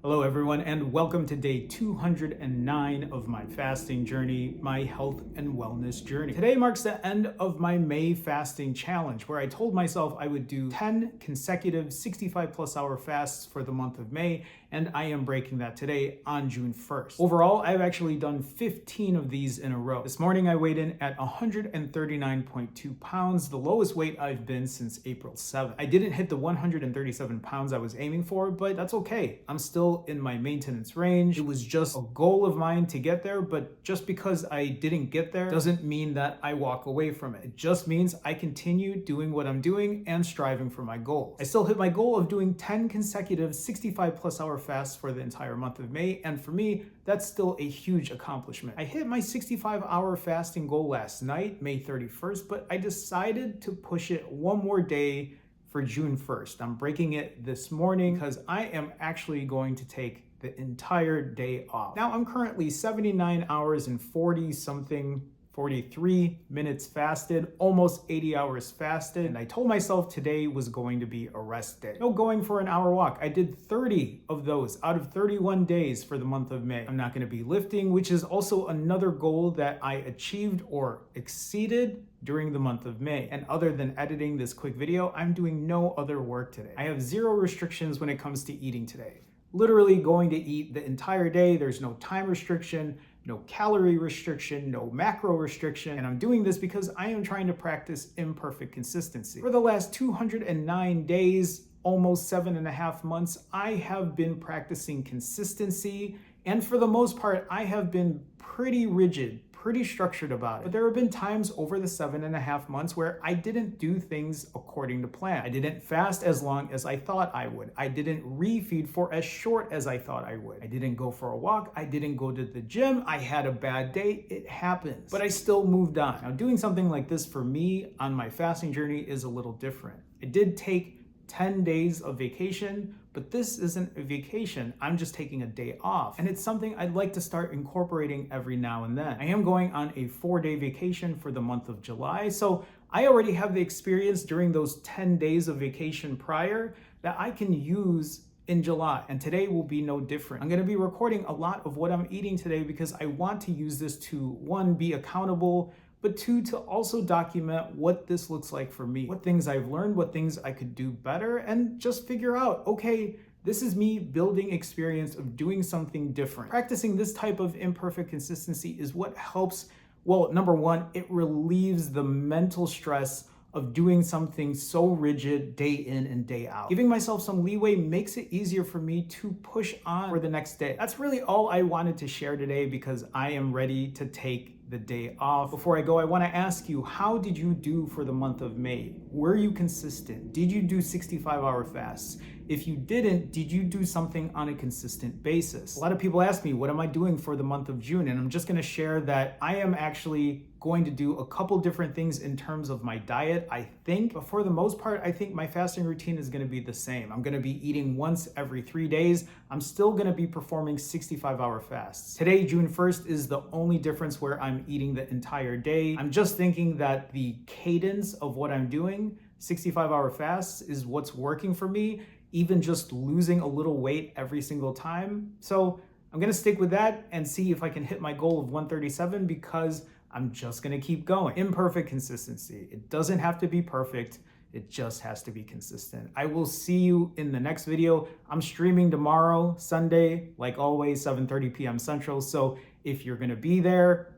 Hello everyone, and welcome to day 209 of my fasting journey, my health and wellness journey. Today marks the end of my May fasting challenge, where I told myself I would do 10 consecutive 65 plus hour fasts for the month of May, and I am breaking that today on June 1st. Overall, I've actually done 15 of these in a row. This morning I weighed in at 139.2 pounds, the lowest weight I've been since April 7th. I didn't hit the 137 pounds I was aiming for, but that's okay. I'm still in my maintenance range. It was just a goal of mine to get there, but just because I didn't get there doesn't mean that I walk away from it. It just means I continue doing what I'm doing and striving for my goals. I still hit my goal of doing 10 consecutive 65 plus hour fasts for the entire month of May, and for me, that's still a huge accomplishment. I hit my 65-hour fasting goal last night, May 31st, but I decided to push it one more day for June 1st. I'm breaking it this morning because I am actually going to take the entire day off. Now I'm currently 79 hours and 43 minutes fasted, almost 80 hours fasted, and I told myself today was going to be a rest day. No going for an hour walk. I did 30 of those out of 31 days for the month of May. I'm not going to be lifting, which is also another goal that I achieved or exceeded during the month of May. And other than editing this quick video, I'm doing no other work today. I have zero restrictions when it comes to eating today. Literally going to eat the entire day. There's no time restriction, no calorie restriction, no macro restriction. And I'm doing this because I am trying to practice imperfect consistency. For the last 209 days, almost 7.5 months, I have been practicing consistency. And for the most part, I have been pretty rigid, pretty structured about it. But there have been times over the 7.5 months where I didn't do things according to plan. I didn't fast as long as I thought I would. I didn't refeed for as short as I thought I would. I didn't go for a walk. I didn't go to the gym. I had a bad day. It happens. But I still moved on. Now, doing something like this for me on my fasting journey is a little different. It did take 10 days of vacation, but this isn't a vacation. I'm just taking a day off. And it's something I'd like to start incorporating every now and then. I am going on a 4-day vacation for the month of July. So I already have the experience during those 10 days of vacation prior that I can use in July. And today will be no different. I'm going to be recording a lot of what I'm eating today because I want to use this to, one, be accountable, but two, to also document what this looks like for me, what things I've learned, what things I could do better, and just figure out, okay, this is me building experience of doing something different. Practicing this type of imperfect consistency is what helps, well, number one, it relieves the mental stress of doing something so rigid day in and day out. Giving myself some leeway makes it easier for me to push on for the next day. That's really all I wanted to share today because I am ready to take the day off. Before I go, I want to ask you, how did you do for the month of May? Were you consistent? Did you do 65-hour fasts? If you didn't, did you do something on a consistent basis? A lot of people ask me, what am I doing for the month of June? And I'm just going to share that I am actually going to do a couple different things in terms of my diet, I think. But for the most part, I think my fasting routine is going to be the same. I'm going to be eating once every 3 days. I'm still going to be performing 65-hour fasts. Today, June 1st, is the only difference where I'm eating the entire day. I'm just thinking that the cadence of what I'm doing, 65-hour fasts, is what's working for me, even just losing a little weight every single time. So I'm going to stick with that and see if I can hit my goal of 137 because I'm just going to keep going. Imperfect consistency. It doesn't have to be perfect. It just has to be consistent. I will see you in the next video. I'm streaming tomorrow, Sunday, like always, 7:30 p.m. Central. So if you're going to be there,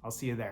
I'll see you there.